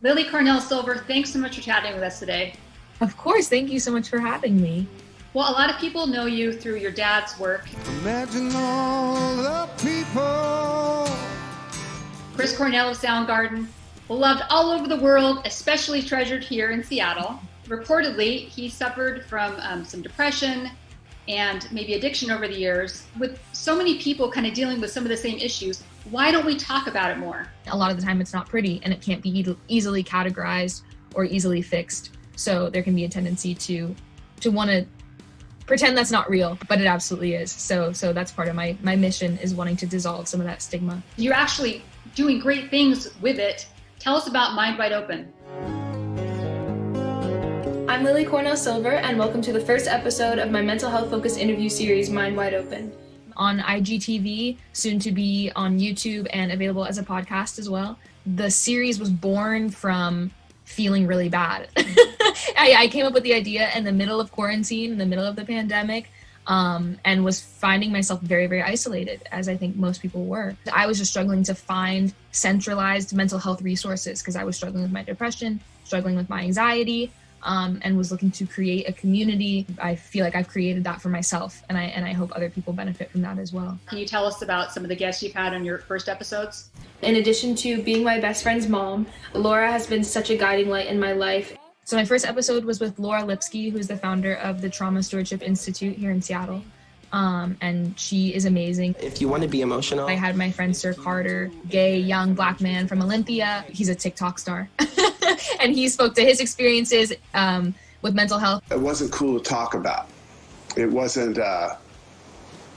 Lily Cornell Silver, thanks so much for chatting with us today. Of course, thank you so much for having me. Well, a lot of people know you through your dad's work. Imagine all the people. Chris Cornell of Soundgarden, beloved all over the world, especially treasured here in Seattle. Reportedly, he suffered from some depression and maybe addiction over the years. With so many people kind of dealing with some of the same issues, why don't we talk about it more? A lot of the time it's not pretty and it can't be easily categorized or easily fixed. So there can be a tendency to want to pretend that's not real, but it absolutely is. So that's part of my mission, is wanting to dissolve some of that stigma. You're actually doing great things with it. Tell us about Mind Wide Open. I'm Lily Cornell Silver, and welcome to the first episode of my mental health focused interview series, Mind Wide Open. On IGTV, soon to be on YouTube and available as a podcast as well. The series was born from feeling really bad. I came up with the idea in the middle of quarantine, in the middle of the pandemic, and was finding myself very, very isolated, as I think most people were. I was just struggling to find centralized mental health resources because I was struggling with my depression, struggling with my anxiety, and was looking to create a community. I feel like I've created that for myself, and I hope other people benefit from that as well. Can you tell us about some of the guests you've had on your first episodes? In addition to being my best friend's mom, Laura has been such a guiding light in my life. So my first episode was with Laura Lipsky, who's the founder of the Trauma Stewardship Institute here in Seattle. And she is amazing. If you want to be emotional. I had my friend Sir Carter, gay, young, black man from Olympia. He's a TikTok star. And he spoke to his experiences with mental health. It wasn't cool to talk about. It wasn't,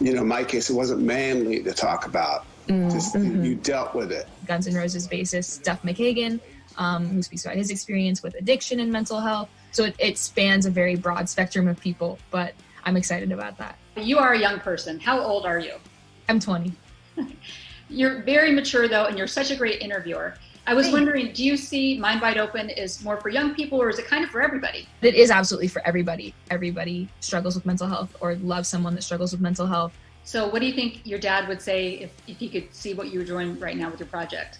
in my case, it wasn't manly to talk about. You dealt with it. Guns N' Roses bassist Duff McKagan, who speaks about his experience with addiction and mental health. So it spans a very broad spectrum of people, but I'm excited about that. You are a young person. How old are you? I'm 20. You're very mature, though, and you're such a great interviewer. I was wondering, do you see Mind Wide Open is more for young people, or is it kind of for everybody? It is absolutely for everybody. Everybody struggles with mental health or loves someone that struggles with mental health. So what do you think your dad would say if he could see what you're doing right now with your project?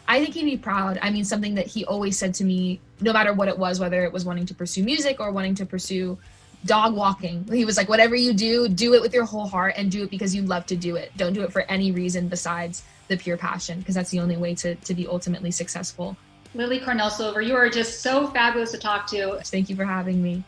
I think he'd be proud. I mean, something that he always said to me, no matter what it was, whether it was wanting to pursue music or wanting to pursue dog walking. He was like, whatever you do it with your whole heart and do it because you love to do it. Don't do it for any reason besides the pure passion, because that's the only way to be ultimately successful. Lily Cornell Silver, you are just so fabulous to talk to. Thank you for having me.